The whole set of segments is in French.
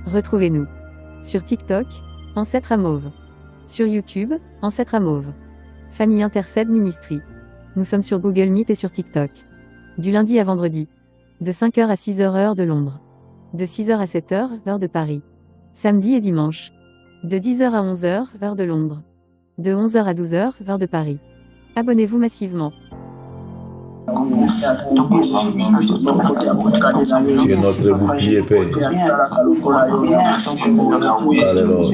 Retrouvez-nous sur TikTok, Ancêtre à Mauve. Sur YouTube, Ancêtre à Mauve. Famille Intercède Ministry. Nous sommes sur Google Meet et sur TikTok. Du lundi à vendredi. De 5h à 6h heure de Londres. De 6h à 7h, heure de Paris. Samedi et dimanche. De 10h à 11h, heure de Londres. De 11h à 12h, heure de Paris. Abonnez-vous massivement. Tu es notre bouclier, Père. Alléluia.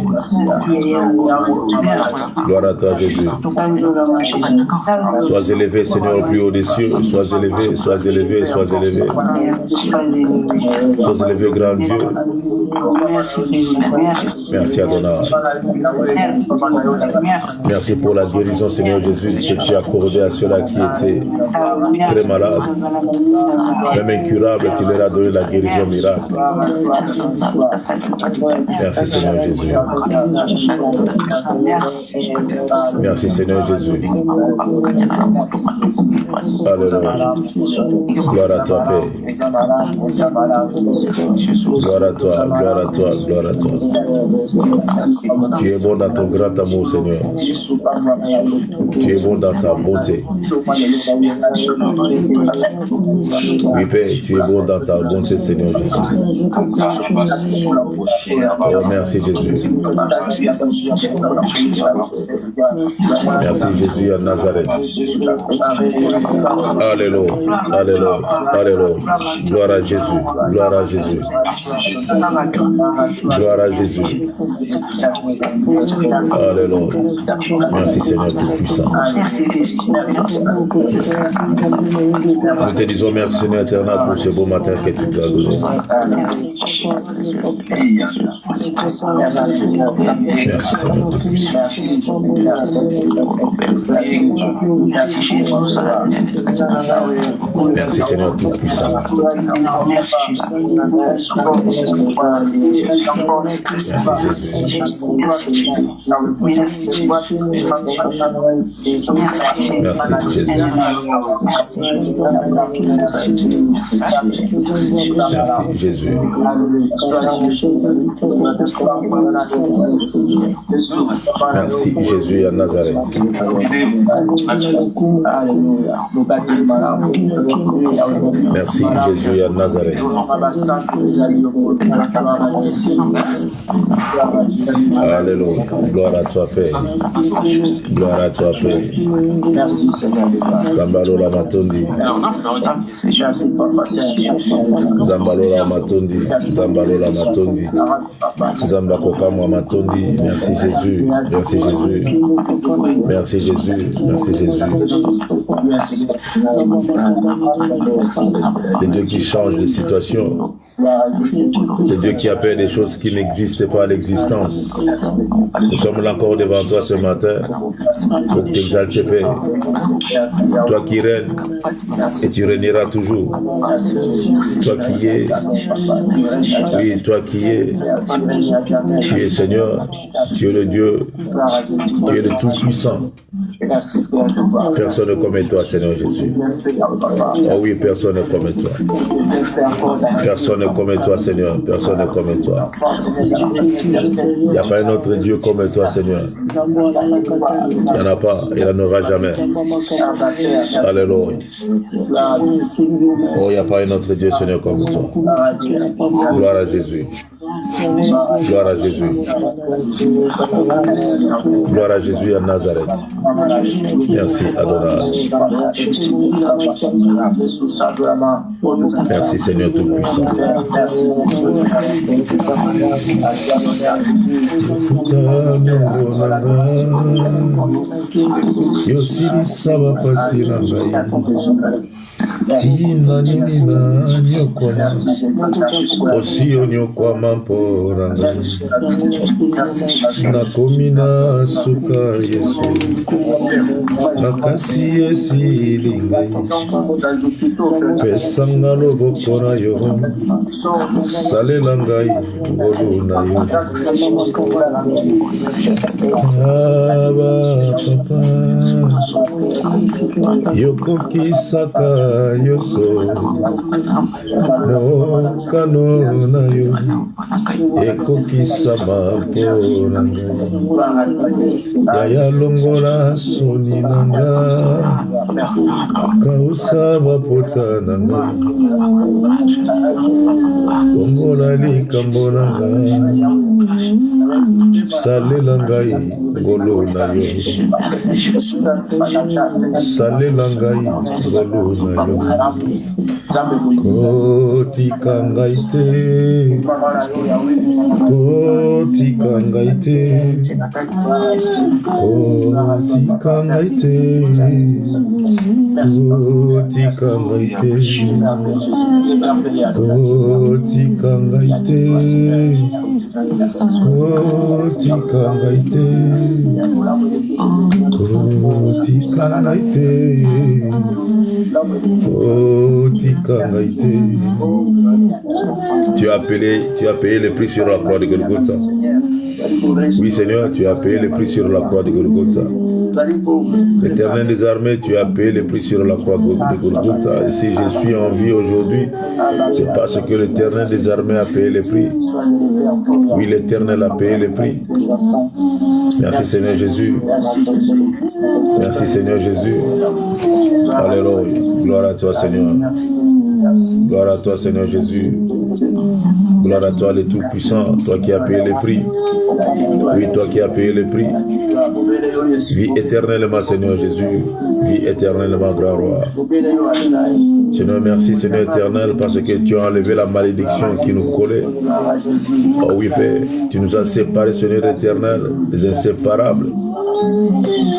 Gloire à toi, Jésus. Sois élevé, Seigneur, au plus haut des cieux. Sois élevé, sois élevé, sois élevé. Sois élevé, grand Dieu. Merci, Adonai. Merci pour la guérison, Seigneur Jésus, que tu as accordée à ceux-là qui étaient très malades, même incurables, tu leur as donné la guérison miracle. Merci Seigneur Jésus. Merci Seigneur Jésus. Alléluia. Gloire à toi, Père. Gloire à toi, gloire à toi, gloire à toi. Tu es bon dans ton grand amour, Seigneur. Tu es bon dans ta bonté. Oui, Père, tu es bon dans ta bonté, Seigneur Jésus. Oh, merci Jésus. Merci Jésus à Nazareth. Alléluia, alléluia, alléluia. Gloire à Jésus, gloire à Jésus. Gloire à Jésus. Alléluia. Merci Seigneur Tout-Puissant. Nous te disons merci Seigneur éternel pour ce beau matin que tu nous as donné. Merci Seigneur Tout-Puissant. Merci Seigneur Tout-Puissant. Merci Jésus. Merci Jésus à Nazareth. Merci Jésus à Nazareth. Alléluia. Gloire à toi, Père. Gloire à toi, Père. Merci Seigneur. Zambalola Matondi. Zambalola Matondi. Zambalola Matondi. Zambakokamwa Matondi. Merci Jésus. Merci Jésus. Merci Jésus. Merci Jésus. Les Dieu qui changent de situation. C'est Dieu qui appelle des choses qui n'existaient pas à l'existence. Nous sommes là encore devant toi ce matin. Il faut que tu exaltes, Père. Toi qui règnes, et tu régneras toujours. Toi qui es, oui, toi qui es, tu es Seigneur, tu es le Dieu, tu es le Tout-Puissant. Personne ne comme toi, Seigneur Jésus. Oh oui, personne ne comme toi. Personne ne comme toi, Seigneur. Personne ne comme toi. Il n'y a pas un autre Dieu comme toi, Seigneur. Il n'y en a pas, il n'y en aura jamais. Alléluia. Oh, il n'y a pas un autre Dieu, Seigneur, comme toi. Gloire à Jésus. Gloire à Jésus. Gloire à Jésus à Nazareth. Merci, Adonai. Merci, Seigneur Tout-Puissant. tina nini na nyokoma osi onyokwama mpona ngai nakomi na suka Yesu nakasi esili ngai pesanga loboko na yo salela ngai ngolu na yo aba papa yokokisaka yoso mokano na yo ekokisama mpona ngai yaya longola soni na nga kausa bapota na nga ongola likambo na nga salela ngai ngolo na yo salela ngai ngolo na yo kotika ngai te kotika ngai te kotika ngai te kotika ngai te kotika ngai te kotika ngai te kotika ngai te kotika ngai te. Tu as payé le prix sur la croix de Golgotha. Oui Seigneur, tu as payé le prix sur la croix de Golgotha. L'Éternel des armées, tu as payé le prix sur la croix de Golgotha. Et si je suis en vie aujourd'hui, c'est parce que l'Éternel des armées a payé le prix. Oui, l'Éternel a payé le prix. Merci Seigneur Jésus. Merci Seigneur Jésus. Alléluia. Gloire à toi Seigneur. Gloire à toi Seigneur Jésus. Gloire à toi le Tout-Puissant, toi qui as payé le prix. Oui, toi qui as payé le prix. Vis éternellement Seigneur Jésus. Vis éternellement grand roi. Seigneur, merci Seigneur éternel parce que tu as enlevé la malédiction qui nous collait. Oh oui Père, tu nous as séparés Seigneur éternel, des inséparables.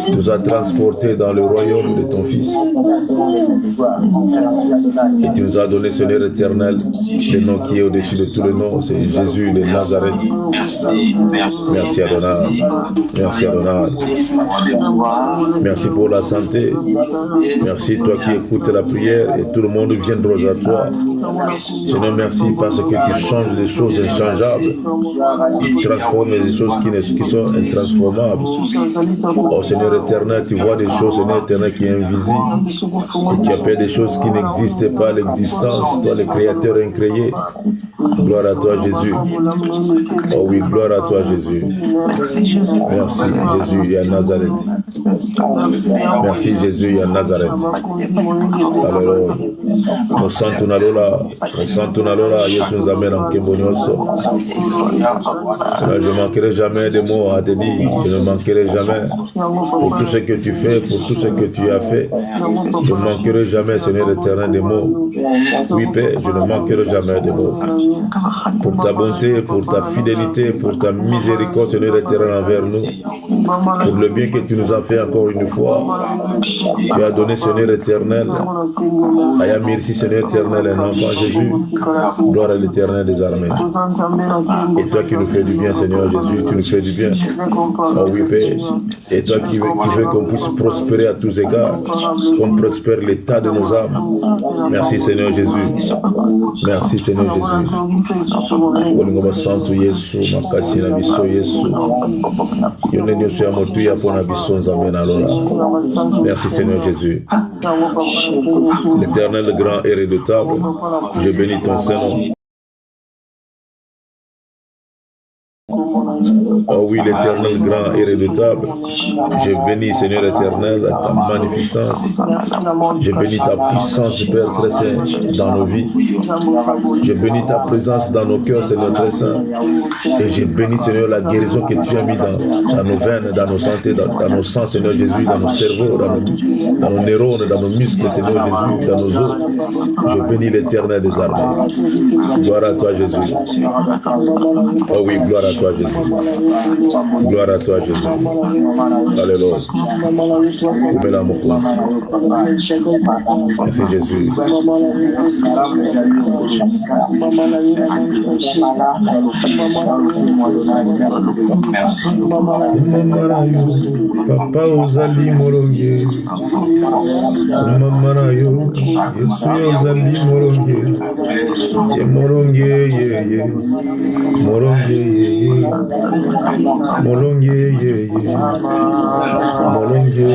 Tu nous as transportés dans le royaume de ton Fils. Et tu nous as donné Seigneur éternel, le nom qui est au-dessus de tout le nom, c'est Jésus de Nazareth. Merci Adonai. Merci Adonai. Merci pour la santé. Merci toi qui écoutes la prière et tout le monde viendra à toi. Seigneur, merci parce que tu changes des choses inchangeables. Tu transformes des choses qui sont intransformables. Oh Seigneur éternel, tu vois des choses, Seigneur éternel, qui est invisible. Et tu appelles des choses qui n'existent pas à l'existence. Toi, le Créateur incréé. Gloire à toi, Jésus. Oh oui, gloire à toi, Jésus. Merci, Jésus, et à Nazareth. Merci, Jésus, et à Nazareth. Alors, nous sentons Lola, Jésus nous amène en Kembonioso. Je ne manquerai jamais de mots à te dire. Je ne manquerai jamais pour tout ce que tu fais, pour tout ce que tu as fait. Je ne manquerai jamais, Seigneur éternel, des mots. Oui, Père, je ne manquerai jamais de mots. Pour ta bonté, pour ta fidélité, pour ta miséricorde, Seigneur éternel, envers nous. Pour le bien que tu nous as fait encore une fois. Tu as donné, Seigneur éternel, Aya merci, Seigneur éternel, un enfant Jésus. Gloire à l'éternel des armées. Et toi qui nous fais du bien, Seigneur Jésus, tu nous fais du bien. Oh oui, Père. Et toi qui veux qu'on puisse prospérer à tous égards, qu'on prospère l'état de nos âmes. Merci, Seigneur Jésus. Merci, Seigneur Jésus. Olingo santo Yesu, makasi na biso Yesu. Yone nyoso ya motu ya pona biso nzambe na lola. Merci, Seigneur Jésus. L'Éternel, le grand et redoutable, je bénis ton Saint-Nom. Oh oui, l'Éternel grand et redoutable, je bénis, Seigneur éternel, ta magnificence. Je bénis ta puissance, Père très saint, dans nos vies. Je bénis ta présence dans nos cœurs, Seigneur très saint. Et je bénis, Seigneur, la guérison que tu as mis dans nos veines, dans nos santé, dans nos sangs, Seigneur Jésus, dans nos cerveaux, dans nos neurones, dans nos muscles, Seigneur Jésus, dans nos os. Je bénis l'Éternel des armées. Gloire à toi, Jésus. Oh oui, gloire à toi, Jésus. Gloire à toi, Jésus. Alléluia. Oubela Mokonzi. Merci, Jésus. Mamarayo, papa ozali molonge. Mamarayo, Yesu ozali molonge. Ye molonge, ye. Molonge, ye. Molonge, ye. Molonge,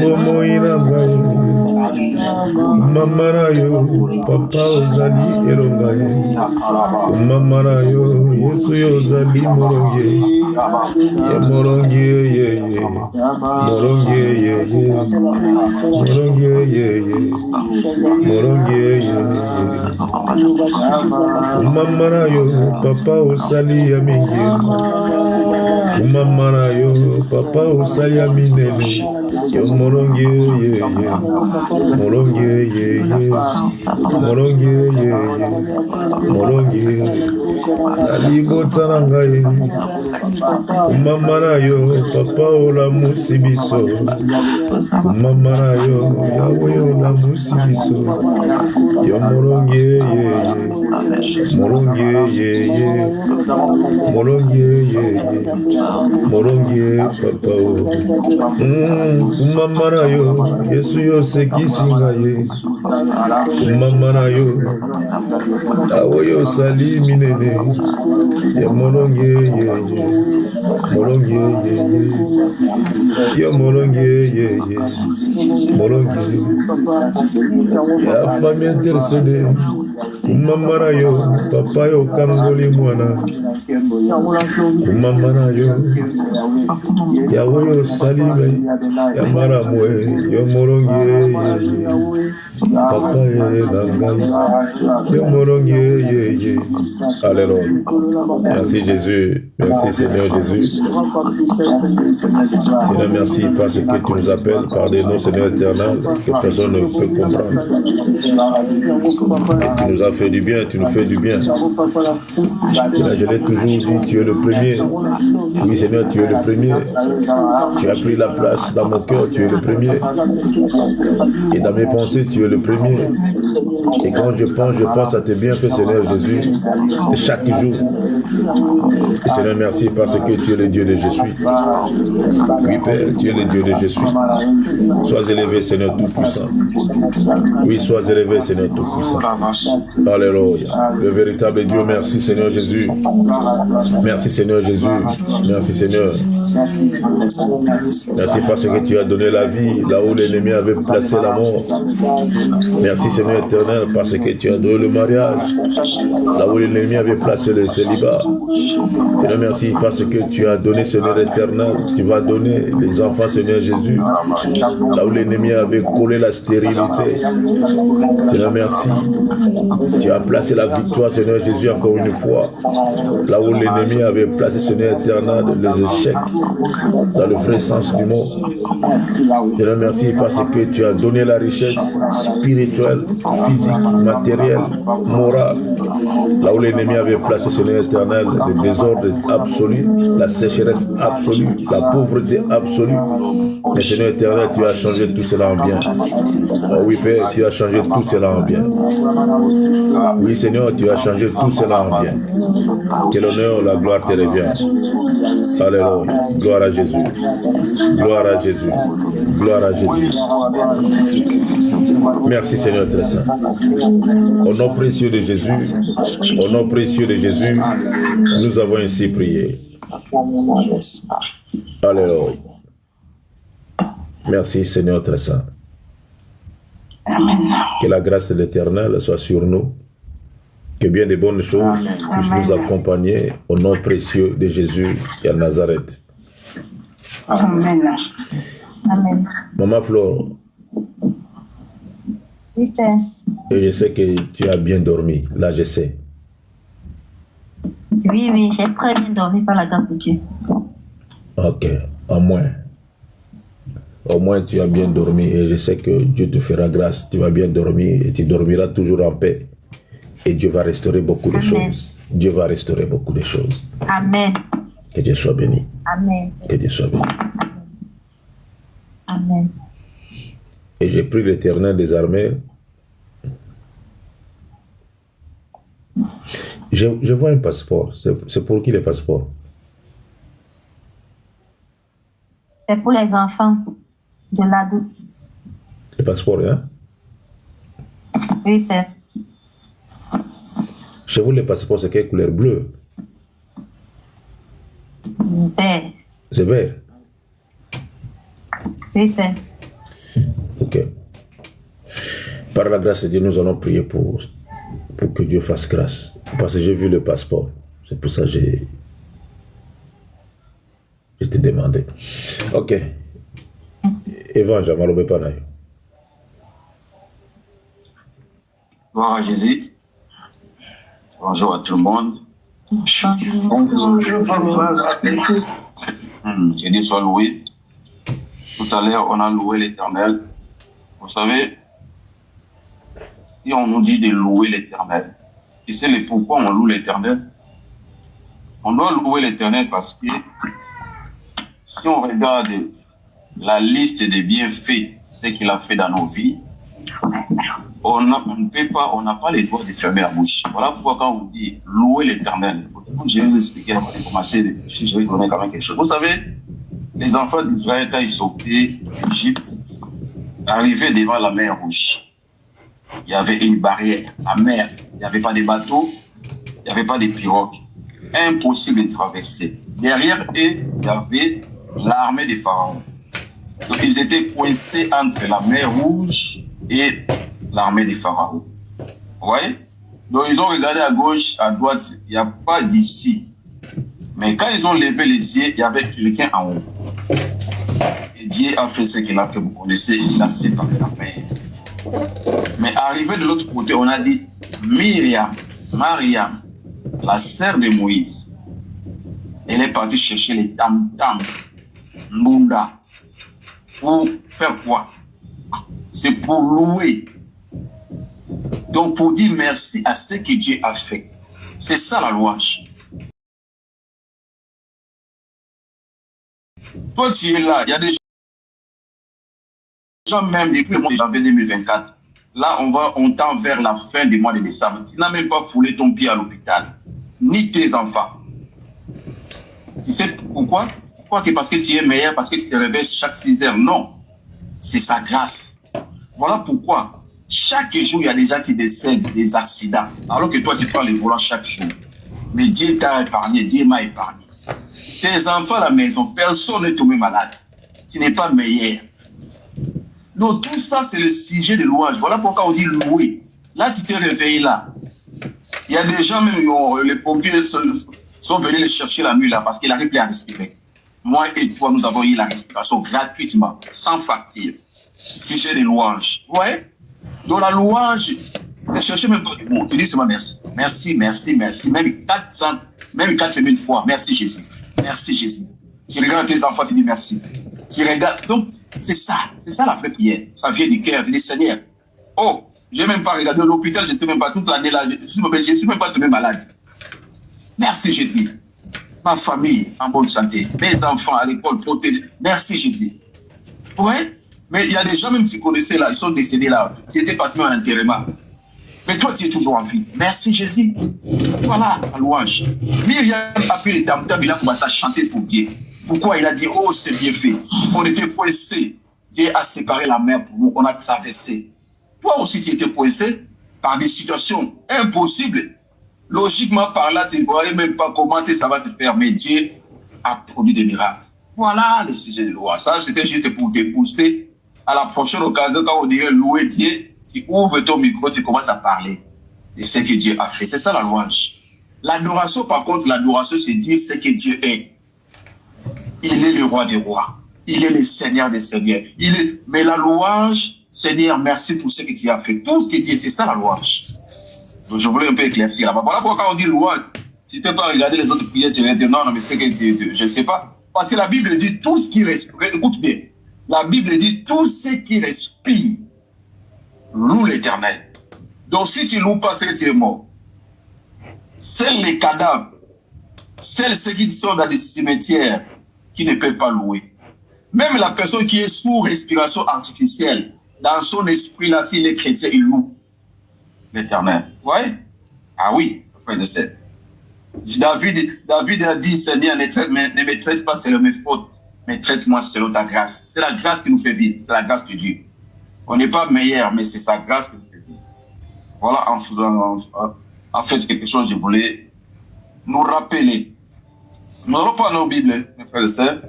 Momo inangaye. Mamarayo, papa ozali elongaye. Mamarayo, Yesu ozali molonge. Ye molonge, ye. Molonge, ye. Molonge, ye. Molonge, ye. Mamarayo, papa osali ya mingi. Mamarayo, papa osali ya minene. Yo molonge, ye. Molonge, ye. Molonge, ye. Molonge. Alibota na ngai. Mamarayo, papa olamusi biso. Mamarayo, yawe olamusi biso. Yo molonge, ye. Molonge, ye. Molonge, ye. Molonge, papa o. Mamarayo, Yesu yosekisi ngai. Mamarayo, yawe yosali minene. Yo molonge, ye. Molonge, ye. Yo molonge, ye. Molonge. Ya famille intercédée. Mamarayo, papa yo kangoli mwana. Mamarayo, yawe yo salibe. Ya maramwe, yo molonge, ye. Papa ye nangai. Yo molonge, ye. Alléluia. Merci Jésus. Merci Seigneur Jésus. Seigneur, merci parce que tu nous appelles par des noms, Seigneur éternel, que personne ne peut comprendre. Et tu nous as fait du bien, tu nous fais du bien. Seigneur, je l'ai toujours dit, tu es le premier. Oui Seigneur, tu es le premier. Tu as pris la place dans mon cœur, tu es le premier. Et dans mes pensées, tu es le premier. Et quand je pense à tes bienfaits, Seigneur Jésus, chaque jour. Et Seigneur, merci parce que tu es le Dieu de je suis. Oui, Père, tu es le Dieu de je suis. Sois élevé, Seigneur Tout-Puissant. Oui, sois élevé, Seigneur Tout-Puissant. Alléluia. Le véritable Dieu, merci, Seigneur Jésus. Merci, Seigneur Jésus. Merci, Seigneur. Merci parce que tu as donné la vie là où l'ennemi avait placé la mort. Merci Seigneur éternel parce que tu as donné le mariage là où l'ennemi avait placé le célibat. Seigneur, merci parce que tu as donné Seigneur éternel. Tu vas donner les enfants Seigneur Jésus là où l'ennemi avait collé la stérilité. Seigneur, merci. Tu as placé la victoire Seigneur Jésus encore une fois là où l'ennemi avait placé Seigneur éternel les échecs dans le vrai sens du mot. Je te remercie parce que tu as donné la richesse spirituelle, physique, matérielle, morale, là où l'ennemi avait placé son éternel, le désordre absolu, la sécheresse absolue, la pauvreté absolue. Mais Seigneur éternel, tu as changé tout cela en bien. Oh oui Père, tu as changé tout cela en bien. Oui Seigneur, tu as changé tout cela en bien. Que l'honneur, la gloire te revient. Alléluia. Gloire à Jésus. Gloire à Jésus. Gloire à Jésus. Merci Seigneur très saint. Au nom précieux de Jésus, au nom précieux de Jésus, nous avons ainsi prié. Alléluia. Merci Seigneur très saint. Que la grâce de l'Éternel soit sur nous. Que bien de bonnes choses puissent nous accompagner au nom précieux de Jésus et à Nazareth. Amen. Amen. Maman Flore, Oui, Père. et je sais que tu as bien dormi. Là, je sais. Oui, j'ai très bien dormi par la grâce de Dieu. Ok, au moins. Au moins, tu as bien dormi et je sais que Dieu te fera grâce. Tu vas bien dormir et tu dormiras toujours en paix. Et Dieu va restaurer beaucoup de choses. Dieu va restaurer beaucoup de choses. Amen. Que Dieu soit béni. Amen. Que Dieu soit béni. Amen. Et j'ai pris l'Éternel des armées. Je vois un passeport. C'est pour qui le passeport? C'est pour les enfants de la douce. Le passeport, hein? Oui, Père. Chez vous, le passeport, c'est quelle couleur? Bleue? Père. C'est vert? Oui, Père. Ok. Par la grâce de Dieu, nous allons prier pour que Dieu fasse grâce. Parce que j'ai vu le passeport. C'est pour ça que je t'ai demandé. Ok. Evan, Jamalobé Panaï. Gloire à Jésus. Bonjour à tout le monde. Que Dieu soit loué. Tout à l'heure, on a loué l'Éternel. Vous savez, si on nous dit de louer l'Éternel, tu sais pourquoi on loue l'Éternel? On doit louer l'Éternel parce que si on regarde la liste des bienfaits, ce qu'il a fait dans nos vies, on ne peut pas, on n'a pas les droits de fermer la bouche. Voilà pourquoi quand on dit louer l'Éternel, je vais vous expliquer avant de commencer, je vais donner quand même quelque chose. Vous savez, les enfants d'Israël, quand ils sortaient d'Égypte, arrivaient devant la mer Rouge. Il y avait une barrière, la mer. Il n'y avait pas de bateaux, il n'y avait pas de pirogues. Impossible de traverser. Derrière eux, il y avait l'armée des pharaons. Donc ils étaient coincés entre la mer Rouge et l'armée des pharaons. Vous voyez? Donc ils ont regardé à gauche, à droite, il n'y a pas d'ici. Mais quand ils ont levé les yeux, il y avait quelqu'un en haut. Et Dieu a fait ce qu'il a fait, vous connaissez, il a séparé la mer. Mais arrivé de l'autre côté, on a dit Mariam, la sœur de Moïse, elle est partie chercher les tam-tam, Mbunda. Pour faire quoi? C'est pour louer. Donc pour dire merci à ce que Dieu a fait. C'est ça la louange. Toi tu es là, il y a des gens même depuis le mois de janvier 2024. Là, on tend vers la fin du mois de décembre. Tu n'as même pas foulé ton pied à l'hôpital, ni tes enfants. Tu sais pourquoi? Tu crois que parce que tu es meilleur, parce que tu te réveilles chaque 6 heures? Non. C'est sa grâce. Voilà pourquoi chaque jour, il y a des gens qui décèdent des accidents, alors que toi, tu prends les volants chaque jour. Mais Dieu t'a épargné, Dieu m'a épargné. Tes enfants à la maison, personne n'est tombé malade. Tu n'es pas meilleur. Donc tout ça, c'est le sujet de louange. Voilà pourquoi on dit louer. Là, tu t'es réveillé là. Il y a des gens, même les pompiers sont venus les chercher la nuit là parce qu'ils n'arrivent plus à respirer. Moi et toi, nous avons eu la respiration gratuitement, sans facture. Sujet de louange. Ouais. Donc la louange, ne cherchez même pas du mot. Tu dis seulement merci. Merci, merci, merci. Même 400, même 4000 fois. Merci Jésus. Merci Jésus. Tu regardes tes enfants, tu dis merci. Tu regardes. Donc, c'est ça la vraie prière. Ça vient du cœur. Tu dis Seigneur, oh, je n'ai même pas regardé l'hôpital, je ne sais même pas toute l'année là, je ne suis même pas tombé malade. Merci Jésus. Ma famille en bonne santé, mes enfants à l'école protégés. Merci Jésus. Ouais, mais il y a des gens même que tu connaissais là, ils sont décédés là, qui étaient partis en enterrement. Mais toi, tu es toujours en vie. Merci Jésus. Voilà la louange. Myriam a pris les tam-tam, il a commencé à chanter pour Dieu. Pourquoi? Il a dit, oh, c'est bien fait. On était coincés. Dieu a séparé la mer pour nous, on a traversé. Toi aussi, tu étais coincé par des situations impossibles. Logiquement, par là, tu ne voyais même pas comment ça va se faire. Mais Dieu a produit des miracles. Voilà le sujet de loi. Ça, c'était juste pour te booster. À la prochaine occasion, quand on dirait louer Dieu, tu ouvres ton micro, tu commences à parler de ce que Dieu a fait. C'est ça la louange. L'adoration, par contre, l'adoration, c'est dire ce que Dieu est. Il est le roi des rois. Il est le Seigneur des seigneurs. Mais la louange, c'est dire merci pour ce que tu as fait. Tout ce que Dieu, c'est ça la louange. Donc je voulais un peu éclaircir là-bas. Voilà pourquoi quand on dit louange, tu ne peux pas regarder les autres prières, tu vas dire non, mais c'est que je ne sais pas. Parce que la Bible dit tout ce qui respire. Écoute bien. La Bible dit tout ce qui respire loue l'Éternel. Donc si tu ne loues pas, c'est que tu es mort. Seuls les cadavres, seuls ceux qui sont dans des cimetières qui ne peuvent pas louer. Même la personne qui est sous respiration artificielle, dans son esprit là, s'il est chrétien, il loue l'Éternel. Ouais? Ah oui, frère de sœur. David a dit, Seigneur, ne me traite pas selon mes fautes, mais traite-moi selon ta grâce. C'est la grâce qui nous fait vivre, c'est la grâce de Dieu. On n'est pas meilleur, mais c'est sa grâce qui nous fait vivre. Voilà, en fait, quelque chose que je voulais nous rappeler. Nous n'allons pas nos Bibles, mes frères et sœurs,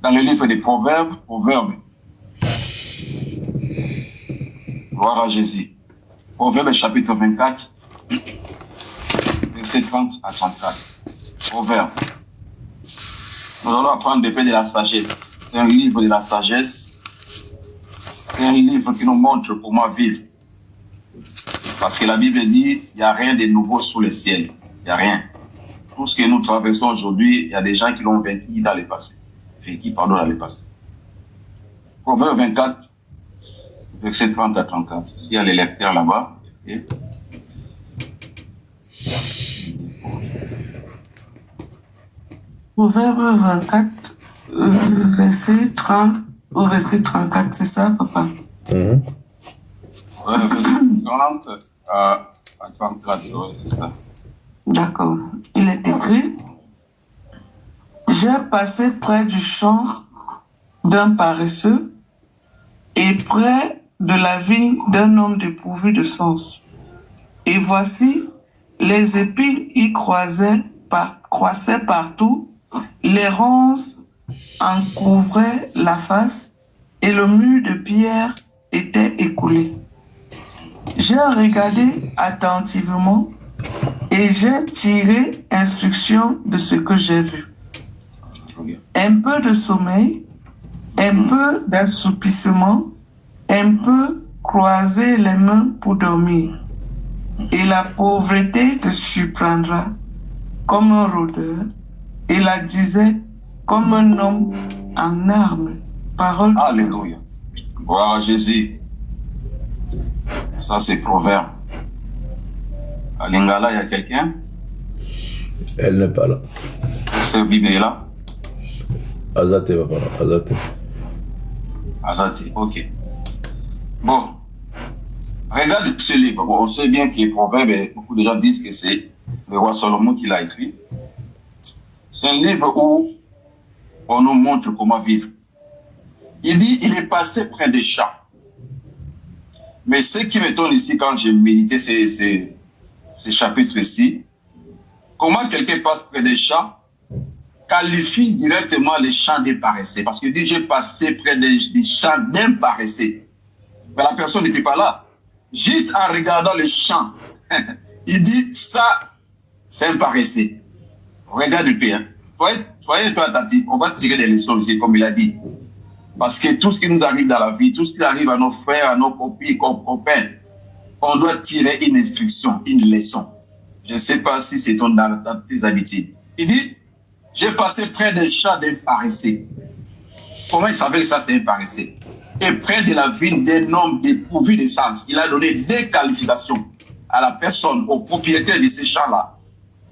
dans le livre des Proverbes. Gloire à Jésus. Proverbes chapitre 24, verset 30 à 34. Proverbes. Nous allons apprendre des faits de la sagesse. C'est un livre de la sagesse. C'est un livre qui nous montre comment vivre. Parce que la Bible dit, il n'y a rien de nouveau sous le ciel. Il n'y a rien. Tout ce que nous traversons aujourd'hui, il y a des gens qui l'ont vaincu dans le passé. Dans le passé. Proverbe 24, verset 30 à 34. S'il y a les lecteurs là-bas. Okay. Proverbe 24, verset 30 au verset 34, c'est ça, papa? Verset 30 à 34, c'est ça. D'accord. Il est écrit, j'ai passé près du champ d'un paresseux et près de la vigne d'un homme dépourvu de sens. Et voici, les épines y croissaient partout, les ronces en couvraient la face et le mur de pierre était écoulé. J'ai regardé attentivement et j'ai tiré instruction de ce que j'ai vu. Un peu de sommeil, un peu d'assoupissement, un peu croiser les mains pour dormir. Et la pauvreté te surprendra comme un rôdeur, et la disait comme un homme en armes. Parole de Dieu. Alléluia. Gloire à Jésus. Ça, c'est Proverbe. À Lingala, il y a quelqu'un? Elle n'est pas là. Cette Bible est là? Azate va pas là. Azate. Azate, ok. Bon. Regarde ce livre. Bon, on sait bien que Proverbe, beaucoup de gens disent que c'est le roi Salomon qui l'a écrit. C'est un livre où on nous montre comment vivre. Il dit, il est passé près des champs. Mais ce qui m'étonne ici, quand j'ai médité ces chapitres-ci, comment quelqu'un passe près des champs, qualifie directement les champs des paresseux. Parce qu'il dit, j'ai passé près des champs d'un paresseux. Mais la personne n'était pas là. Juste en regardant les champs, il dit, ça, c'est un paresseux. Regarde le père. Soyez un peu attentifs. On va tirer des leçons ici, comme il a dit. Parce que tout ce qui nous arrive dans la vie, tout ce qui arrive à nos frères, à nos copains, on doit tirer une instruction, une leçon. Je ne sais pas si c'est dans tes habitudes. Il dit, j'ai passé près des champs d'un paresseux. Comment il savait que ça c'était un paresseux? Et près de la vigne d'un homme dépourvu de sens. Il a donné des qualifications à la personne, au propriétaire de ces champs-là.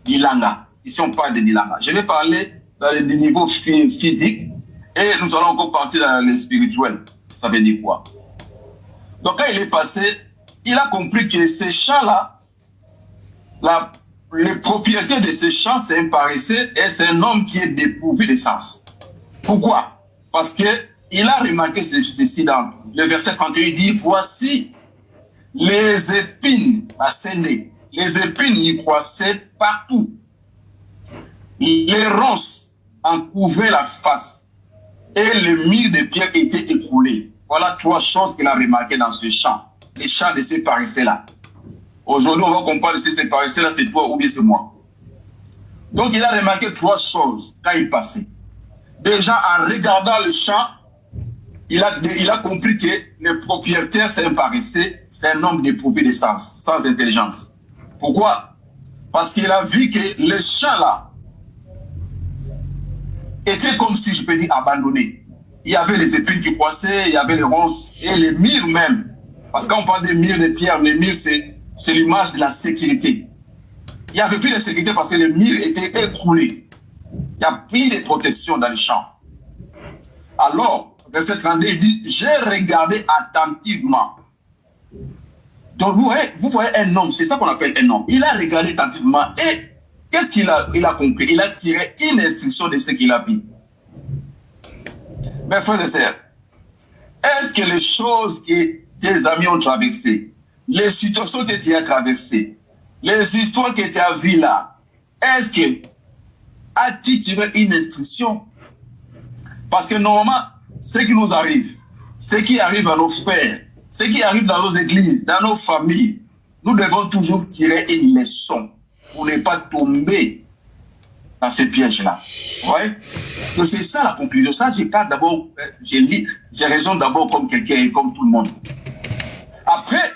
Ilanga. Ici, on parle de Ilanga. Je vais parler dans le niveau physique et nous allons encore partir dans le spirituel. Ça veut dire quoi? Donc, quand il est passé, il a compris que ces champs-là, le propriétaire de ces champs, c'est un paresseux et c'est un homme qui est dépourvu de sens. Pourquoi? Parce qu'il a remarqué ceci dans le verset 31, il dit, voici les épines ascendées. Les épines y croissaient partout. Les ronces en couvraient la face et le mur de pierre était écroulé. Voilà trois choses qu'il a remarquées dans ce champ. Les champs de ces paresseux-là. Aujourd'hui, on va comprendre si ces paresseux-là, c'est toi ou bien c'est moi. Donc, il a remarqué trois choses quand il passait. Déjà, en regardant le champ, il a compris que le propriétaire, c'est un paresseux, c'est un homme dépourvu de sens, sans intelligence. Pourquoi? Parce qu'il a vu que le champ-là était comme si, je peux dire, abandonné. Il y avait les épines qui croissaient, il y avait les ronces et les murs même. Parce que quand on parle des murs de pierre, les murs, c'est l'image de la sécurité. Il n'y avait plus de sécurité parce que le mur était écroulé. Il n'y a plus de protection dans les champs. Alors, verset 32, il dit, j'ai regardé attentivement. Donc, vous voyez un homme, c'est ça qu'on appelle un homme. Il a regardé attentivement et qu'est-ce qu'il a compris? Il a tiré une instruction de ce qu'il a vu. Mes frères et sœurs, est-ce que les choses que tes amis ont traversées, les situations que tu as traversées, les histoires que tu as vues là, est-ce que as-tu tiré une instruction? Parce que normalement, ce qui nous arrive, ce qui arrive à nos frères, ce qui arrive dans nos églises, dans nos familles, nous devons toujours tirer une leçon pour ne pas tomber dans ces pièges-là. Ouais? Donc c'est ça la conclusion. Ça, j'ai raison d'abord comme quelqu'un et comme tout le monde. Après,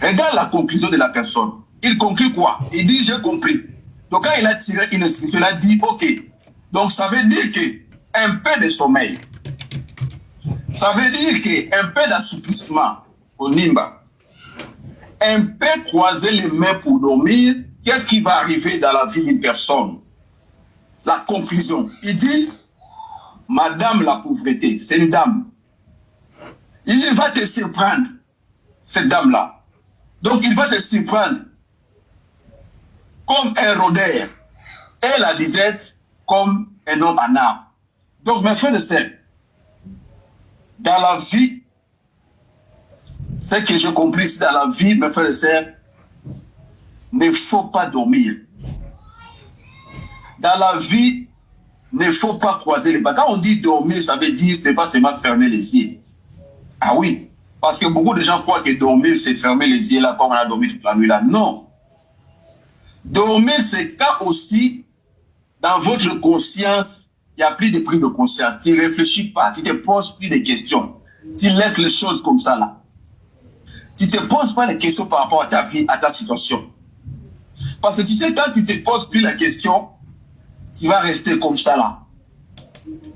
regarde la conclusion de la personne. Il conclut quoi? Il dit, j'ai compris. Donc quand il a tiré une instruction, il a dit, ok. Donc ça veut dire qu'un peu de sommeil, ça veut dire qu'un peu d'assouplissement au nimba, un peu croiser les mains pour dormir, qu'est-ce qui va arriver dans la vie d'une personne? La conclusion. Il dit, Madame la pauvreté, c'est une dame. Il va te surprendre, cette dame-là. Donc il va te surprendre comme un rôdeur et la disette comme un homme en âme. Donc mes frères et sœurs, dans la vie, ce que j'ai compris, c'est dans la vie, mes frères et sœurs, il ne faut pas dormir. Dans la vie, il ne faut pas croiser les bras. Quand on dit dormir, ça veut dire ce n'est pas seulement fermer les yeux. Ah oui, parce que beaucoup de gens croient que dormir, c'est fermer les yeux là, comme on a dormi toute la nuit là. Non. Dormir, c'est quand aussi, dans votre conscience, il n'y a plus de prise de conscience. Tu ne réfléchis pas, tu ne te poses plus de questions. Tu laisses les choses comme ça là. Tu ne te poses pas les questions par rapport à ta vie, à ta situation. Parce que tu sais, quand tu ne te poses plus la question, tu vas rester comme ça là.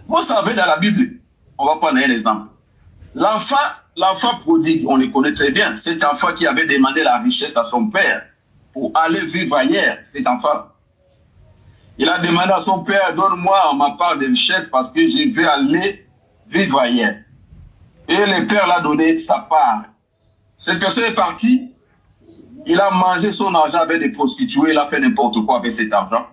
Vous savez, dans la Bible, on va prendre un exemple. L'enfant prodigue, on le connaît très bien. Cet enfant qui avait demandé la richesse à son père pour aller vivre ailleurs, cet enfant. Il a demandé à son père, donne-moi ma part de richesse parce que je vais aller vivre ailleurs. Et le père l'a donné sa part. Cette personne est partie, il a mangé son argent avec des prostituées, il a fait n'importe quoi avec cet argent.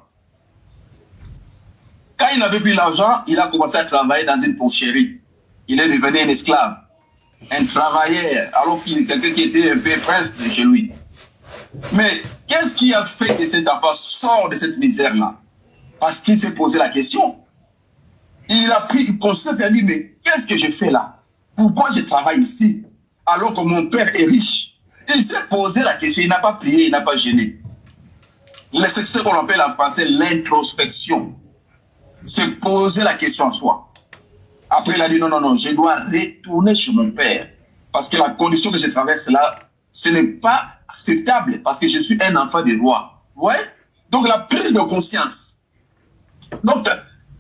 Quand il n'avait plus l'argent, il a commencé à travailler dans une porcherie. Il est devenu un esclave, un travailleur, alors qu'il était quelqu'un qui était un peu prince de chez lui. Mais qu'est-ce qui a fait que cet enfant sort de cette misère-là? Parce qu'il s'est posé la question. Il a pris conscience et a dit, mais qu'est-ce que je fais là? Pourquoi je travaille ici alors que mon père est riche? Il s'est posé la question, il n'a pas prié, il n'a pas gêné. C'est ce qu'on appelle en français l'introspection. Se poser la question en soi. Après, il a dit, non, je dois retourner chez mon père. Parce que la condition que je traverse là, ce n'est pas acceptable, parce que je suis un enfant des rois. Ouais? Donc, la prise de conscience. Donc,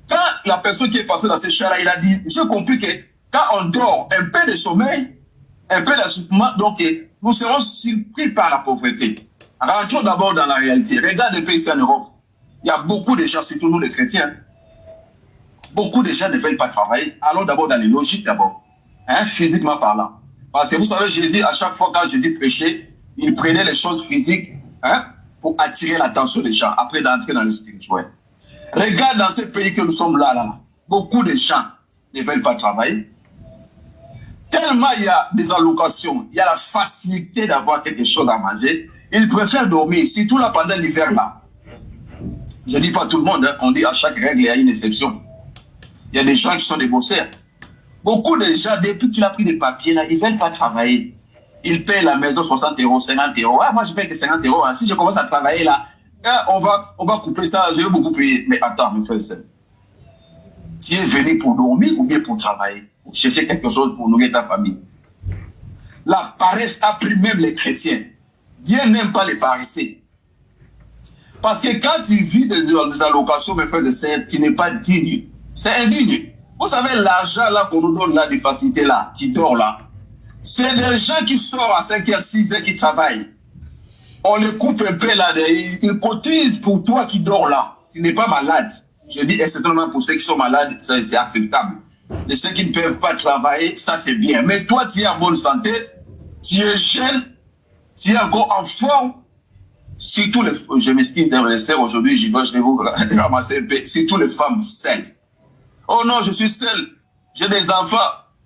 quand la personne qui est passée dans ces champs-là, il a dit, j'ai compris que quand on dort, un peu de sommeil, un peu d'assouplement, donc nous serons surpris par la pauvreté. Rentrons d'abord dans la réalité. Regarde un peu ici en Europe. Il y a beaucoup de gens, surtout nous les chrétiens, beaucoup de gens ne veulent pas travailler. Allons d'abord dans les logiques d'abord, physiquement parlant. Parce que vous savez, Jésus, à chaque fois quand Jésus prêchait, il prenait les choses physiques pour attirer l'attention des gens, après d'entrer dans le spirituel. Regarde dans ce pays que nous sommes là. Beaucoup de gens ne veulent pas travailler. Tellement il y a des allocations, il y a la facilité d'avoir quelque chose à manger, ils préfèrent dormir, surtout là pendant l'hiver là. Je ne dis pas tout le monde, on dit à chaque règle il y a une exception. Il y a des gens qui sont des bosseurs. Beaucoup de gens, depuis qu'il a pris des papiers là, ils ne veulent pas travailler. Ils payent la maison 60 €, 50 €. Ah, moi je paye que 50 €. Si je commence à travailler là, on va couper ça, je vais beaucoup payer. Mais attends, mes frères et sœurs. Tu es venu pour dormir ou bien pour travailler? Pour chercher quelque chose pour nourrir ta famille. La paresse a pris même les chrétiens. Dieu n'aime pas les paresseux. Parce que quand tu vis des allocations, mes frères et sœurs, tu n'es pas digne. C'est indigne. Vous savez, l'argent là qu'on nous donne là, des facilités là, tu dors là, c'est des gens qui sortent à 5h, 6h qui travaillent. On le coupe un peu là, il cotise pour toi qui dors là. Tu n'es pas malade. Je dis certainement pour ceux qui sont malades, c'est acceptable. Et ceux qui ne peuvent pas travailler, ça c'est bien. Mais toi, tu es en bonne santé, tu es jeune, tu es encore en forme. Surtout les, je m'excuse, les sœurs, aujourd'hui, je vais vous ramasser un peu. Surtout les femmes seules. Oh non, je suis seule. J'ai des enfants.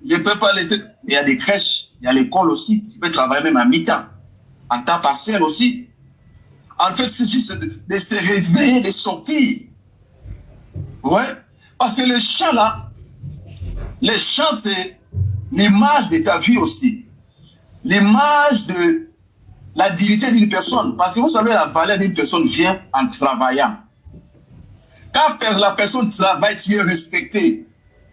Je ne peux pas laisser. Il y a des crèches, il y a l'école aussi. Tu peux travailler même à mi-temps. En temps partiel aussi. En fait, c'est juste de se réveiller, de sortir. Ouais. Parce que les chants là, les chants, c'est l'image de ta vie aussi. L'image de la dignité d'une personne. Parce que vous savez, la valeur d'une personne vient en travaillant. Quand la personne travaille, tu es respecté.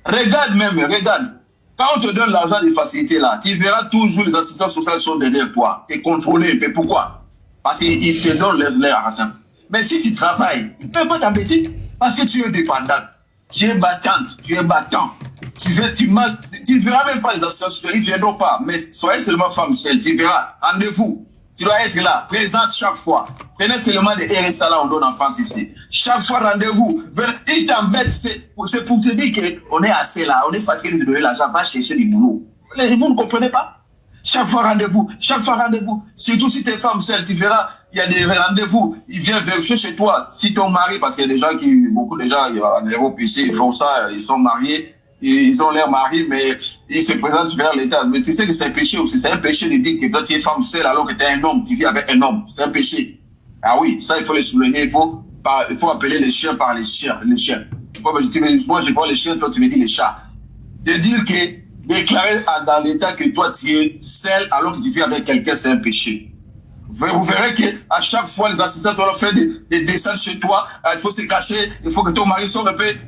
Regarde même, regarde. Quand on te donne l'argent de facilité là, tu verras toujours les assistants sociaux sont derrière toi. Tu es contrôlé. Mais pourquoi? Parce qu'ils te donnent leur argent. Mais si tu travailles, ils ne peuvent pas t'embêter. Parce que tu es dépendante. Tu es battante. Tu es battant. Tu ne verras même pas les assistants sociaux. Ils ne viendront pas. Mais soyez seulement femme seule. Tu verras. Rendez-vous. Tu dois être là, présente chaque fois. Prenez seulement des RSA là, on donne en France ici. Chaque fois, rendez-vous. Ils t'embêtent, c'est pour te dire qu'on est assez là, on est fatigué de donner l'argent, va chercher du boulot. Vous ne comprenez pas? Chaque fois, rendez-vous. Chaque fois, rendez-vous. Surtout si tu es femme seule, tu verras, il y a des rendez-vous. Ils viennent vérifier chez toi. Si ton mari, parce qu'il y a des gens beaucoup de gens en Europe ici, ils font ça, ils sont mariés. Ils ont leur mari, mais ils se présentent vers l'État. Mais tu sais que c'est un péché aussi. C'est un péché de dire que quand tu es femme seule alors que tu es un homme, tu vis avec un homme. C'est un péché. Ah oui, ça, il faut le souligner. Il faut appeler les chiens par les chiens. Moi, je vois les chiens, toi, tu me dis les chats. De dire que déclarer dans l'État que toi, tu es seule alors que tu vis avec quelqu'un, c'est un péché. Vous verrez qu'à chaque fois, les assistants vont faire des dessins chez toi. Il faut se cacher. Il faut que ton mari soit repéré.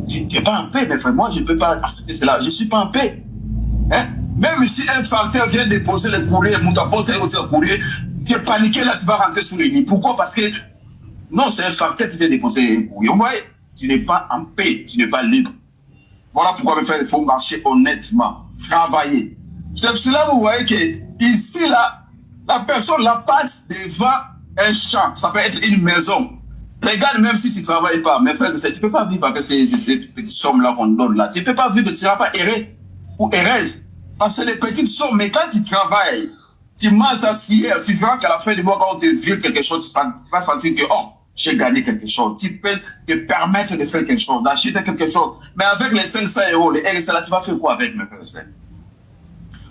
Tu n'es pas en paix, mes frères. Moi, je ne peux pas accepter cela. Je ne suis pas en paix. Hein? Même si un facteur vient déposer le courrier, le courrier, tu es paniqué, là, tu vas rentrer sous les lits. Pourquoi? Parce que, non, c'est un facteur qui vient déposer le courrier. Vous voyez? Tu n'es pas en paix, tu n'es pas libre. Voilà pourquoi, mes frères, il faut marcher honnêtement, travailler. C'est pour cela que vous voyez que, ici, là, la personne la passe devant un champ. Ça peut être une maison. Regarde, même si tu ne travailles pas, mes frères, tu ne peux pas vivre avec ces petites sommes-là qu'on donne là. Tu ne peux pas vivre, tu ne seras pas erré ou heureuse. Parce que les petites sommes, mais quand tu travailles, tu mets ta scière, tu verras qu'à la fin du mois, quand on te vire quelque chose, tu vas sentir que, oh, j'ai gagné quelque chose. Tu peux te permettre de faire quelque chose, d'acheter quelque chose. Mais avec les 500 €, les RSA là, tu vas faire quoi avec, mes frères?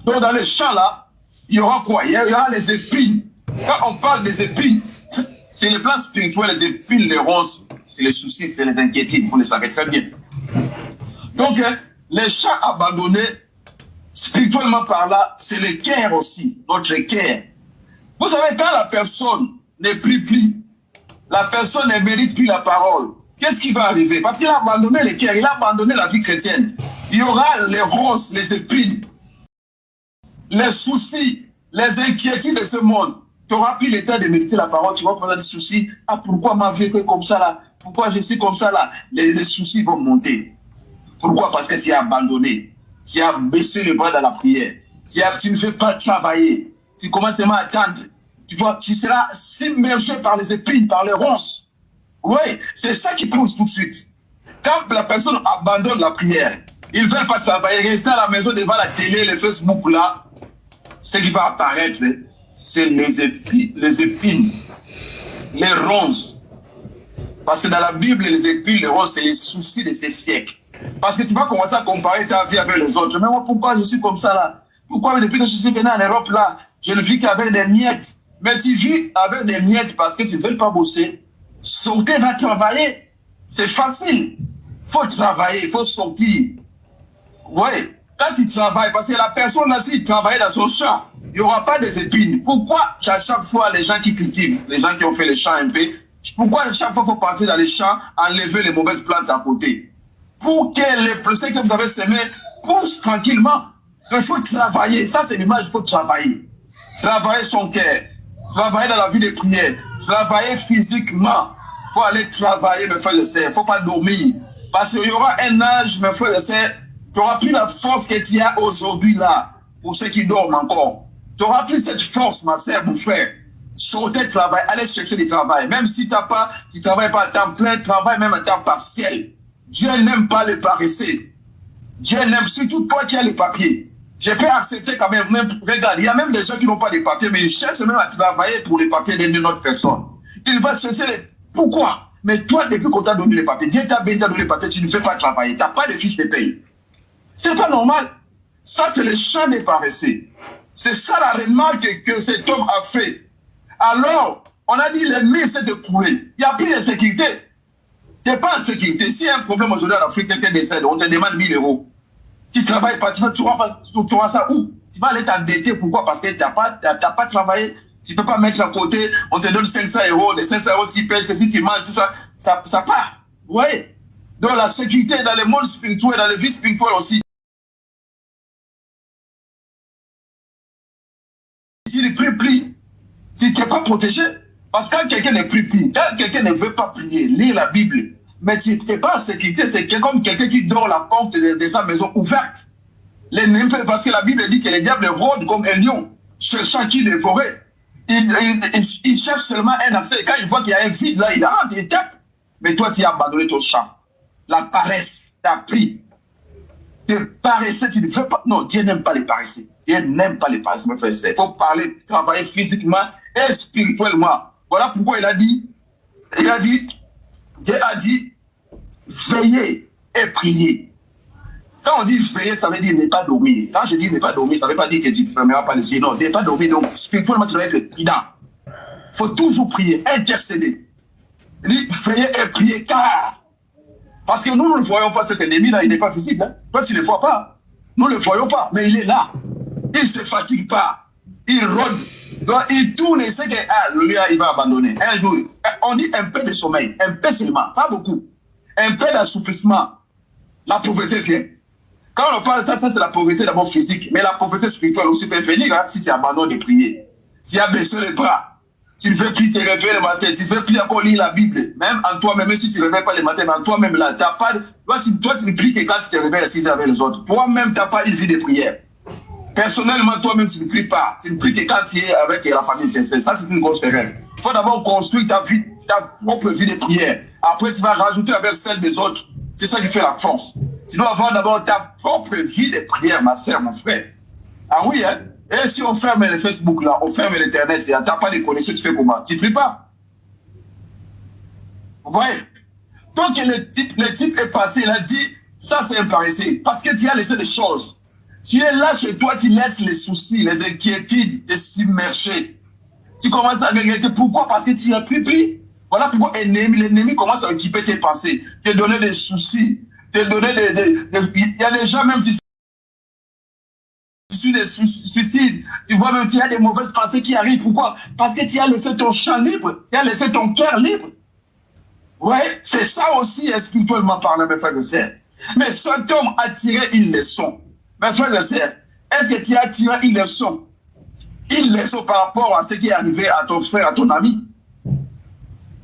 Donc, dans les champs là, il y aura quoi? Il y aura les épines. Quand on parle des épines, c'est les plans spirituels, les épines, les ronces, c'est les soucis, c'est les inquiétudes, vous le savez très bien. Donc, les champs abandonnés, spirituellement par là, c'est le cœur aussi, notre cœur. Vous savez, quand la personne ne prie plus, la personne ne mérite plus la parole, qu'est-ce qui va arriver? Parce qu'il a abandonné le cœur, il a abandonné la vie chrétienne. Il y aura les ronces, les épines, les soucis, les inquiétudes de ce monde. Tu n'auras plus le temps de méditer la parole, tu vas prendre des soucis. Ah, pourquoi ma vie est comme ça là? Pourquoi je suis comme ça là? Les soucis vont monter. Pourquoi? Parce que tu as abandonné. Tu as baissé les bras dans la prière. Tu ne fais pas travailler. Tu commences seulement à attendre. Tu seras submergé par les épines, par les ronces. Oui, c'est ça qui pose tout de suite. Quand la personne abandonne la prière, ils ne veulent pas travailler, rester à la maison devant la télé, les Facebook là, ce qui va apparaître, c'est les épines, les ronces. Parce que dans la Bible, les épines, les ronces, c'est les soucis de ces siècles. Parce que tu vas commencer à comparer ta vie avec les autres. Mais moi, pourquoi je suis comme ça là? Pourquoi depuis que je suis venu en Europe là, je ne vis qu'avec des miettes? Mais tu vis avec des miettes parce que tu ne veux pas bosser. Sortir, va travailler. C'est facile. Il faut travailler, il faut sortir. Oui. Quand tu travailles, parce que la personne là, s'il travaille dans son champ, il n'y aura pas des épines. Pourquoi à chaque fois les gens qui cultivent, les gens qui ont fait les champs un peu, pourquoi à chaque fois il faut partir dans les champs, enlever les mauvaises plantes à côté? Pour que ce que vous avez semé pousse tranquillement. Il faut travailler. Ça, c'est l'image, il faut travailler. Travailler son cœur. Travailler dans la vie de prière. Travailler physiquement. Il faut aller travailler, mes frères et sœurs. Il ne faut pas dormir. Parce qu'il y aura un âge, mes frères et sœurs, tu n'auras plus la force que tu as aujourd'hui là, pour ceux qui dorment encore. Tu n'auras plus cette force, ma sœur, mon frère. sortez travail, allez chercher du travail. Même si tu ne travailles pas à temps plein, travaille même à temps partiel. Dieu n'aime pas les paresseux. Dieu n'aime surtout toi qui as les papiers. Je peux accepter quand même, regarde, il y a même des gens qui n'ont pas de papiers, mais ils cherchent même à travailler pour les papiers d'une autre personne. Il va chercher pourquoi? Mais toi, depuis qu'on t'a donné les papiers, Dieu t'a bien donné les papiers, tu ne fais pas travailler, tu n'as pas de fiches de paye. C'est pas normal. Ça, c'est le champ des paresseux. C'est ça la remarque que cet homme a fait. Alors, on a dit, l'ennemi s'est éprouvé. Il n'y a plus de sécurité. Tu n'es pas en sécurité. S'il y a un problème aujourd'hui en Afrique, quelqu'un décède, on te demande 1000 €. Tu ne travailles pas, tu auras ça où? Tu vas aller t'endetter. Pourquoi? Parce que tu n'as pas travaillé. Tu ne peux pas mettre à côté, on te donne 500 €. Les 500 € tu payes, si tu manges, tout ça, ça part. Vous voyez? Donc la sécurité dans le monde spirituel, dans la vie spirituelle aussi. Si tu ne pries, tu n'es pas protégé. Parce que quand quelqu'un ne prie, quand quelqu'un ne veut pas prier, lire la Bible, mais tu n'es pas en sécurité, c'est comme quelqu'un qui dort la porte de sa maison ouverte. Parce que la Bible dit que le diable rôde comme un lion, cherchant qui dévorer. Il cherche seulement un accès. Quand il voit qu'il y a un vide, là, il rentre, il tape. Mais toi, tu as abandonné ton champ. La paresse t'a pris. Tu es paresseux, tu ne veux pas. Non, Dieu n'aime pas les paresseux. Dieu n'aime pas les paresseux, mes frères. Il faut parler, travailler physiquement et spirituellement. Voilà pourquoi Dieu a dit, veillez et priez. Quand on dit veiller, ça veut dire ne pas dormir. Quand je dis ne pas dormir, ça ne veut pas dire que tu ne fermeras pas les yeux. Non, ne pas dormir. Donc, spirituellement, tu dois être prudent. Il faut toujours prier, intercéder. Il dit veillez et priez car. Parce que nous ne voyons pas cet ennemi-là, il n'est pas visible. Hein? Toi, tu ne le vois pas. Nous ne le voyons pas, mais il est là. Il ne se fatigue pas. Il rôde. Donc, il tourne et sait que lui, il va abandonner. Un jour, on dit un peu de sommeil, un peu seulement, pas beaucoup. Un peu d'assouplissement. La pauvreté vient. Quand on parle de ça, c'est la pauvreté d'abord physique, mais la pauvreté spirituelle aussi peut venir hein, si tu abandonnes de prier. Si tu as baissé les bras, tu ne veux plus te réveiller le matin, tu ne veux plus encore lire la Bible, même en toi-même, même si tu ne réveilles pas le matin, mais en toi-même là, toi, tu ne pries que quand tu te réveilles assis avec les autres. Toi-même, tu n'as pas une vie de prière. Personnellement, toi-même, tu ne pries pas. Tu ne pries que quand tu es avec la famille. Ça, c'est une grosse erreur. Il faut d'abord construire ta propre vie de prière. Après, tu vas rajouter avec celle des autres. C'est ça qui fait la force. Tu dois avoir d'abord ta propre vie de prière, ma sœur, mon frère. Ah oui, hein? Et si on ferme le Facebook là, on ferme l'Internet, tu n'as pas de connexion, tu fais comment? Tu ne pries pas. Vous voyez? Tant que le type est passé, il a dit, ça c'est un paresseux. Parce que tu as laissé des choses. Tu es là chez toi, tu laisses les soucis, les inquiétudes te submerger. Tu commences à regretter. Pourquoi? Parce que tu n'as plus pris. Voilà pourquoi l'ennemi commence à occuper tes pensées, te donner des soucis, te donner il y a des gens même qui sont des suicides. Tu vois même qu'il y a des mauvaises pensées qui arrivent. Pourquoi? Parce que tu as laissé ton champ libre, tu as laissé ton cœur libre. Ouais, c'est ça aussi spirituellement parlant, mes frères et sœurs. Mais cet homme a tiré une leçon. Mes frères et sœurs, est-ce que tu as tiré une leçon? Une leçon par rapport à ce qui est arrivé à ton frère, à ton ami?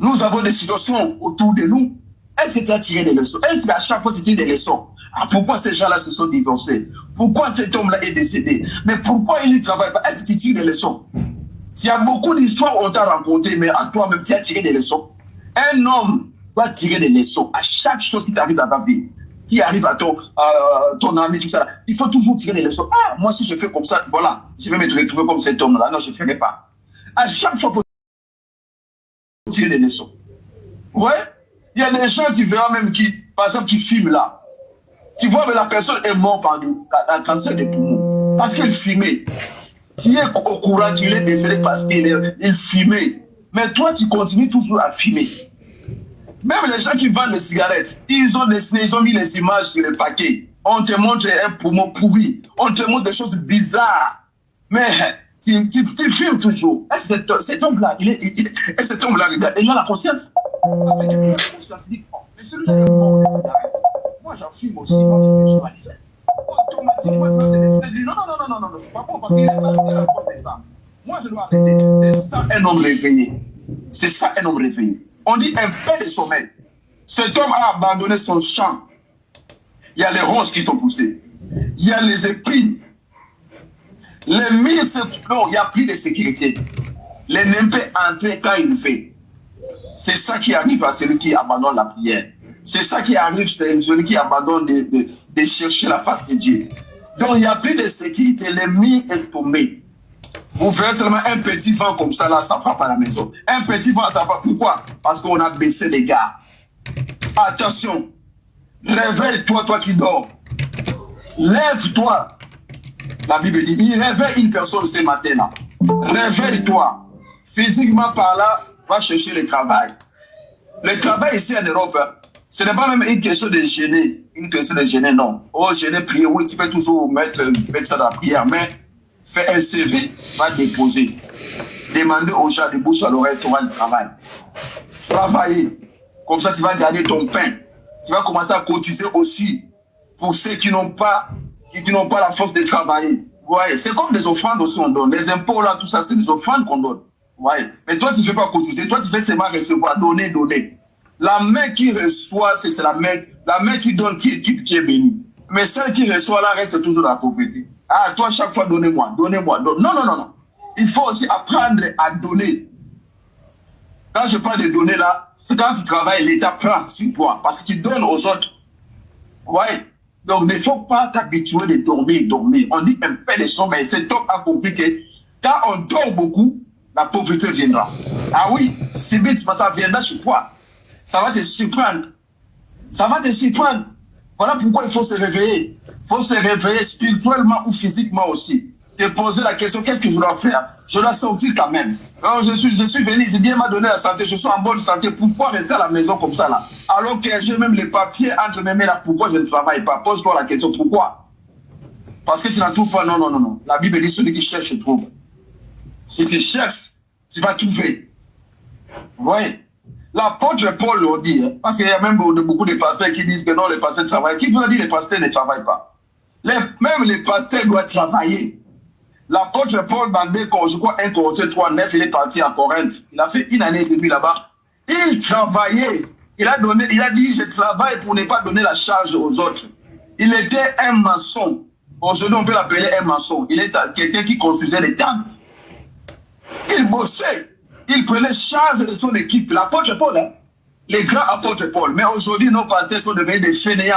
Nous avons des situations autour de nous. Est-ce que tu as tiré des leçons? Est-ce qu'à chaque fois tu tires des leçons? Ah, pourquoi ces gens-là se sont divorcés? Pourquoi cet homme-là est décédé? Mais pourquoi il ne travaille pas? Est-ce que tu tires des leçons? Il y a beaucoup d'histoires qu'on t'a racontées, mais à toi-même, tu as tiré des leçons. Un homme doit tirer des leçons à chaque chose qui t'arrive dans ta vie, qui arrive à ton ami, tout ça. Il faut toujours tirer des leçons. Ah, moi, si je fais comme ça, voilà, je vais me retrouver comme cet homme-là. Non, je ne ferai pas. À chaque fois, il faut tirer des leçons. Ouais, il y a des gens, tu verras même qui, par exemple, qui fument là. Tu vois, mais la personne est morte par un cancer des poumons. Parce qu'il fumait. Tu es au courant, tu l'es décédé parce qu'il fumait. Mais toi, tu continues toujours à fumer. Même les gens qui vendent les cigarettes, ils ont mis les images sur les paquets. On te montre un poumon pourri. On te montre des choses bizarres. Mais tu fumes toujours. Cet homme-là, cet homme-là, il a la conscience. Parce qu'il a la conscience, il dit, oh, mais celui-là, il vend des cigarettes. Moi, j'en fume aussi. Moi, je suis pas lycée. Non, c'est pas bon parce qu'il est pas de ça. Moi, je dois arrêter. C'est ça un homme réveillé. C'est ça un homme réveillé. On dit un peu de sommeil. Cet homme a abandonné son champ. Il y a les ronces qui sont poussées. Il y a les épines. Les murs se trouvent. Il n'y a plus de sécurité. L'ennemi peut entrer quand il fait. C'est ça qui arrive à celui qui abandonne la prière. C'est ça qui arrive à celui qui abandonne de chercher la face de Dieu. Donc, il n'y a plus de sécurité. L'ennemi est tombé. Vous verrez seulement un petit vent comme ça, là, ça frappe à la maison. Un petit vent, ça frappe. Pourquoi? Parce qu'on a baissé les gars. Attention. Réveille-toi, toi qui dors. Lève-toi. La Bible dit, il réveille une personne ce matin-là. Réveille-toi. Physiquement par là, va chercher le travail. Le travail ici en Europe, ce n'est pas même une question de gêner. Une question de gêner, non. Oh, gêner, prier, oui, tu peux toujours mettre ça dans la prière, mais fais un CV, va déposer. Demandez aux gens de bouche à l'oreille, tu auras le travail. Travailler. Comme ça, tu vas gagner ton pain. Tu vas commencer à cotiser aussi pour ceux qui n'ont pas la force de travailler. Ouais, c'est comme des offrandes aussi, on donne. Les impôts, là, tout ça, c'est des offrandes qu'on donne. Ouais. Mais toi, tu ne fais pas cotiser. Toi, tu fais seulement recevoir, donner. La main qui reçoit, c'est la main qui donne qui est bénie. Mais celle qui reçoit, là, reste toujours dans la pauvreté. Ah, toi, chaque fois, donnez-moi. Non. Il faut aussi apprendre à donner. Quand je parle de donner, là, c'est quand tu travailles, l'État prend sur toi. Parce que tu donnes aux autres. Ouais. Donc, il ne faut pas t'habituer de dormir. On dit un peu de son, mais cet homme a compris que quand on dort beaucoup, la pauvreté viendra. Ah oui, si vite, ça viendra sur toi. Ça va te surprendre. Voilà pourquoi il faut se réveiller. Il faut se réveiller spirituellement ou physiquement aussi. Te poser la question, qu'est-ce que je dois faire? Je dois sortir quand même. Alors, je suis venu, Dieu m'a donné la santé, je suis en bonne santé. Pourquoi rester à la maison comme ça là? Alors que j'ai même les papiers entre mes mains là, pourquoi je ne travaille pas? Pose-toi la question, pourquoi? Parce que tu n'as trouves pas. Non. La Bible dit celui qui cherche, trouve. Si tu cherches, tu vas trouver. Vous voyez? L'apôtre Paul l'a dit, hein, parce qu'il y a même beaucoup de pasteurs qui disent que non, les pasteurs travaillent. Qui vous a dit que les pasteurs ne travaillent pas? Même les pasteurs doivent travailler. L'apôtre Paul, dans je crois 1 Corinthiens 3, 9, il est parti à Corinthe. Il a fait une année et demie là-bas. Il travaillait. Il a dit, je travaille pour ne pas donner la charge aux autres. Il était un maçon. Aujourd'hui, on peut l'appeler un maçon. Il est quelqu'un qui construisait les tentes. Il bossait. Il prenait charge de son équipe. L'apôtre Paul, hein? Les grands apôtres Paul. Mais aujourd'hui, nos pasteurs sont devenus des fainéants.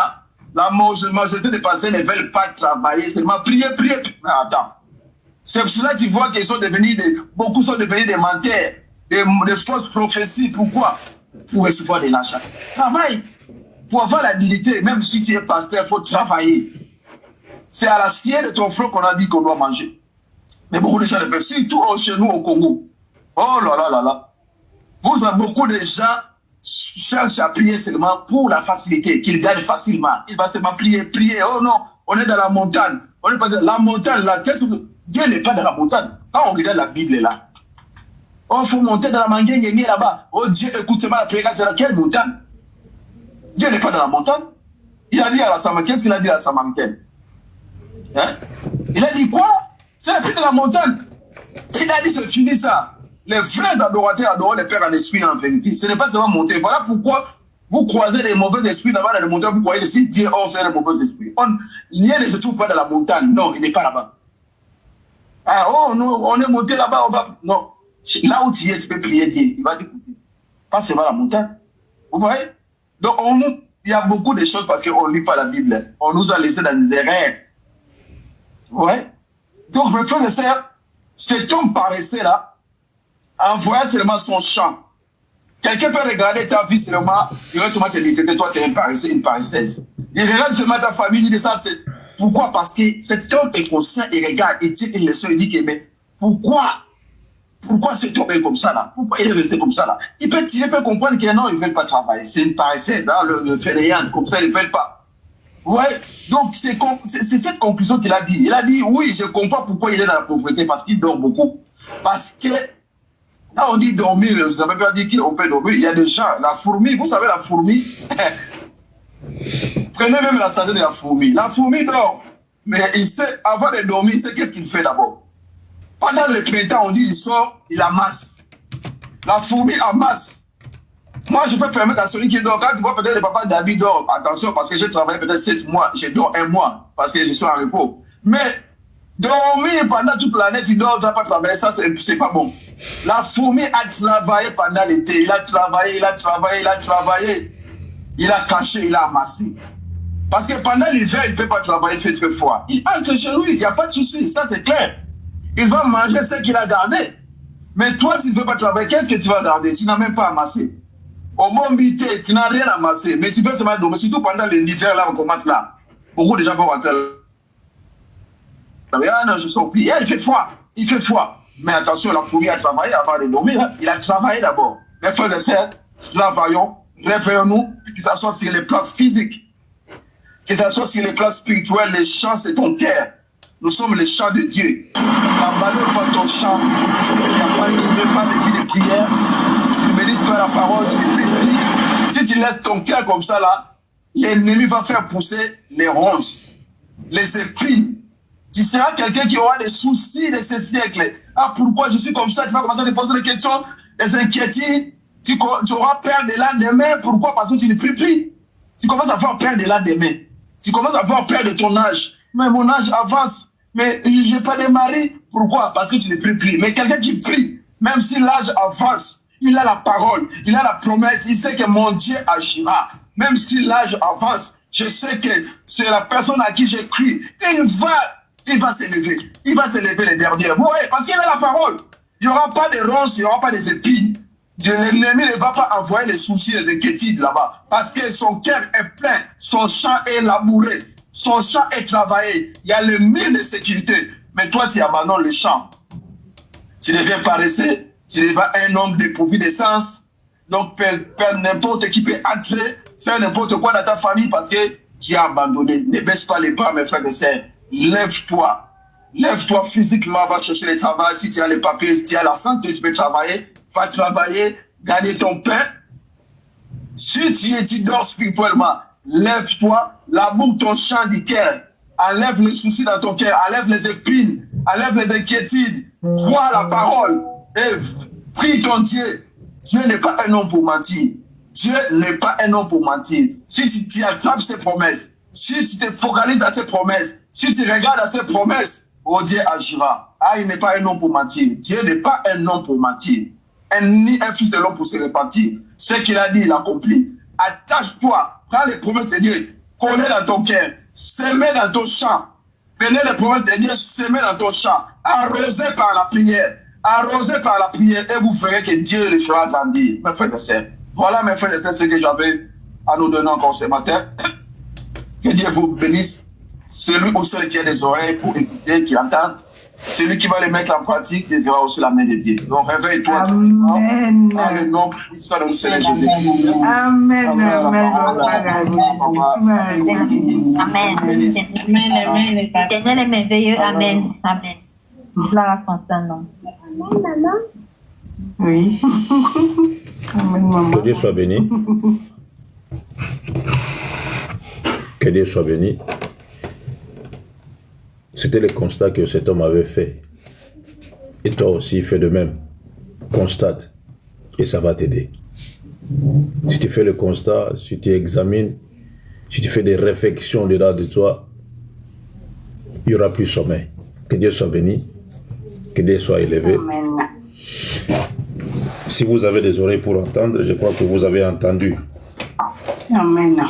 La majorité des pasteurs ne veulent pas travailler. Seulement prier. Mais attends. C'est pour cela que tu vois qu'ils sont devenus beaucoup sont devenus des menteurs, des fausses prophéties. Pourquoi? Pour recevoir de l'argent. Travaille. Pour avoir la dignité, même si tu es pasteur, il faut travailler. C'est à l'assiette de ton front qu'on a dit qu'on doit manger. Mais beaucoup de gens le font, surtout chez nous au Congo. Oh là. Vous avez beaucoup de gens qui cherchent à prier seulement pour la facilité, qu'ils gagnent facilement. Ils vont seulement prier. Oh non, on est dans la montagne. On est pas dans la montagne là. Dieu n'est pas dans la montagne. Quand on regarde la Bible là, il faut monter dans la manguigne là-bas. Oh Dieu, écoute seulement la prière, c'est laquelle montagne? Dieu n'est pas dans la montagne. Il a dit à la Samaritaine, qu'est-ce qu'il a dit à la Samaritaine? Hein? Il a dit quoi? C'est la prière de la montagne. Il a dit c'est fini ça. Les vrais adorateurs adorent les pères en esprit en vérité. Ce n'est pas seulement monter. Voilà pourquoi vous croisez les mauvais esprits là-bas dans la montagne. Vous croyez que si Dieu c'est les mauvais esprits. Dieu ne se trouve pas dans la montagne. Non, il n'est pas là-bas. Ah, oh non, on est monté là-bas, on va. Non. Là où tu es, tu peux prier Dieu. Il va t'écouter. Pas seulement la montagne. Vous voyez? Donc, il y a beaucoup de choses parce qu'on ne lit pas la Bible. On nous a laissé dans des erreurs. Vous voyez? Donc, mes frères et sœurs, cet homme paraissait là, en voyant seulement son champ. Quelqu'un peut regarder ta vie seulement, directement te dire que toi, tu es un paresseux, une paresseuse. Il regarde seulement ta famille, il dit ça, c'est. Pourquoi? Parce que cet homme est conscient, il regarde, il tire une leçon, il dit que, mais pourquoi cet homme est comme ça là? Pourquoi il est resté comme ça là? Il peut comprendre que non, il ne veut pas travailler. C'est une paresseuse, hein, le fainéant, comme ça, il ne veut pas. Ouais. Donc, c'est cette conclusion qu'il a dit. Il a dit, oui, je comprends pourquoi il est dans la pauvreté, parce qu'il dort beaucoup. Parce que, quand on dit dormir, ça ne veut pas dire qu'on peut dormir. Il y a des gens, la fourmi, vous savez, la fourmi, prenez même la santé de la fourmi. La fourmi dort, mais il sait, avant de dormir, il sait qu'est-ce qu'il fait d'abord. Pendant le printemps, on dit, il sort, il amasse. La fourmi amasse. Moi, je peux permettre à celui qui dort, quand tu vois peut-être le papa d'Abi dort, attention, parce que j'ai travaillé peut-être 7 mois, j'ai dort 1 mois, parce que je suis en repos. Mais Dormir pendant toute l'année, tu dors, tu n'as pas travaillé, ça, c'est pas bon. La fourmi a travaillé pendant l'été. Il a travaillé, il a travaillé, il a travaillé. Il a caché, il a amassé. Parce que pendant l'hiver, il ne peut pas travailler, il fait très froid. Il entre chez lui, il n'y a pas de souci, ça c'est clair. Il va manger ce qu'il a gardé. Mais toi, tu ne veux pas travailler, qu'est-ce que tu vas garder? Tu n'as même pas amassé. Au bon vité, tu n'as rien amassé. Mais tu peux seulement dormir, surtout pendant l'hiver, là, on commence là. Beaucoup de gens vont rentrer là. Ah non, je suis surpris. Il fait froid. Il fait froid. Mais attention, la fourmi a travaillé avant de dormir. Il a travaillé d'abord. Mes frères et sœurs, travaillons, réveillons-nous, que ce soit sur les plans physiques, que ce soit sur les plans spirituels, les champs, c'est ton cœur. Nous sommes les champs de Dieu. Abandonne pas ton champ. Il n'y a pas de vie de prière. Tu médites pas la parole, tu pries. Si tu laisses ton cœur comme ça, là, l'ennemi va faire pousser les ronces, les épines. Tu seras quelqu'un qui aura des soucis de ce siècle. Ah, pourquoi je suis comme ça? Tu vas commencer à te poser des questions, des inquiétudes. Tu auras peur de lendemain. Pourquoi? Parce que tu ne pries plus. Tu commences à avoir peur de lendemain. Tu commences à avoir peur de ton âge. Mais mon âge avance. Mais je n'ai pas de mari. Pourquoi? Parce que tu ne pries plus. Mais quelqu'un qui prie, même si l'âge avance, il a la parole, il a la promesse, il sait que mon Dieu agira. Même si l'âge avance, je sais que c'est la personne à qui j'ai cru. Il va s'élever. Il va s'élever les derniers. Vous voyez, parce qu'il a la parole. Il n'y aura pas de ronces, il n'y aura pas des épines. L'ennemi ne va pas envoyer les soucis, les inquiétudes là-bas. Parce que son cœur est plein. Son champ est labouré. Son champ est travaillé. Il y a le mur de sécurité. Mais toi, tu abandonnes le champ. Tu deviens paresseux. Tu deviens un homme dépourvu de sens. Donc, n'importe qui peut entrer, faire n'importe quoi dans ta famille parce que tu as abandonné. Ne baisse pas les bras, mes frères et sœurs. Lève-toi. Lève-toi physiquement, va chercher le travail. Si tu as les papiers, si tu as la santé, tu peux travailler. Va travailler, gagner ton pain. Si tu dors spirituellement, lève-toi, laboure ton champ du cœur. Enlève les soucis dans ton cœur, enlève les épines, enlève les inquiétudes. Crois la parole et prie ton Dieu. Dieu n'est pas un homme pour mentir. Dieu n'est pas un homme pour mentir. Si tu attrapes ses promesses, si tu te focalises à ses promesses, si tu regardes à ses promesses, oh Dieu agira. Ah, il n'est pas un homme pour mentir. Dieu n'est pas un homme pour mentir. Ni un fils de l'homme pour se repentir. Ce qu'il a dit, il accomplit. Attache-toi, prends les promesses de Dieu, colle dans ton cœur, sème dans ton champ. Prenez les promesses de Dieu, semez dans ton champ, arrosez par la prière. Arrosez par la prière et vous verrez que Dieu le fera grandir. Mes frères et sœurs, voilà mes frères et sœurs ce que j'avais à nous donner encore ce matin. Que Dieu vous bénisse. Celui ou celle qui a des oreilles pour écouter, qui entend, celui qui va les mettre en pratique, il verra aussi la main de Dieu. Donc réveille-toi. Amen. Dans le nom puissant de Seigneur Jésus. Amen. Amen. Amen. L'éternel est merveilleux. Amen. Amen. Gloire à son saint nom. Oui. Amen, maman. Que Dieu soit béni. Que Dieu soit béni. C'était le constat que cet homme avait fait. Et toi aussi, fais de même. Constate. Et ça va t'aider. Si tu fais le constat, si tu examines, si tu fais des réflexions dedans de toi, il n'y aura plus sommeil. Que Dieu soit béni. Que Dieu soit élevé. Amen. Si vous avez des oreilles pour entendre, je crois que vous avez entendu. Amen.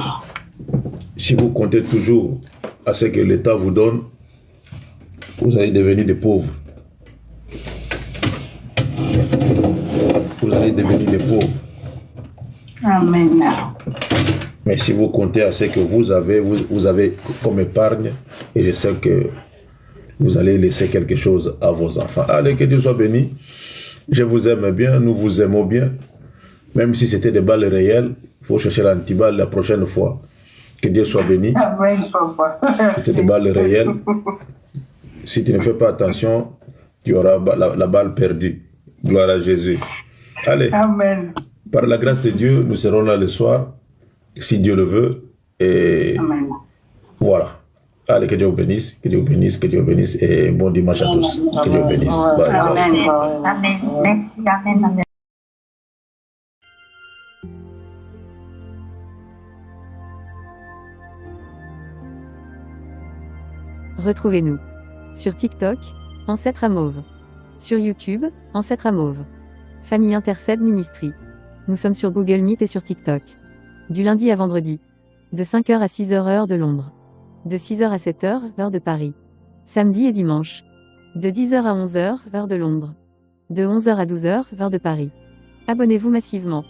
Si vous comptez toujours à ce que l'État vous donne, vous allez devenir des pauvres. Vous allez devenir des pauvres. Amen. Mais si vous comptez à ce que vous avez comme épargne, et je sais que vous allez laisser quelque chose à vos enfants. Allez, que Dieu soit béni. Je vous aime bien, nous vous aimons bien. Même si c'était des balles réelles, il faut chercher l'antiballe la prochaine fois. Que Dieu soit béni. Amen, papa. C'était des balles réelles. Si tu ne fais pas attention, tu auras la balle perdue. Gloire à Jésus. Allez. Amen. Par la grâce de Dieu, nous serons là le soir, si Dieu le veut. Et Amen. voilà. Allez, que Dieu vous bénisse, que Dieu vous bénisse, que Dieu vous bénisse. Et bon dimanche à tous. Que Dieu vous bénisse. Bye. Amen. Amen. Merci. Amen. Amen. Retrouvez-nous Sur TikTok, Ancêtre à Mauve. Sur YouTube, Ancêtre à Mauve. Famille Intercède Ministry. Nous sommes sur Google Meet et sur TikTok. Du lundi à vendredi. De 5h à 6h heure de Londres. De 6h à 7h, heure de Paris. Samedi et dimanche. De 10h à 11h, heure de Londres. De 11h à 12h, heure de Paris. Abonnez-vous massivement.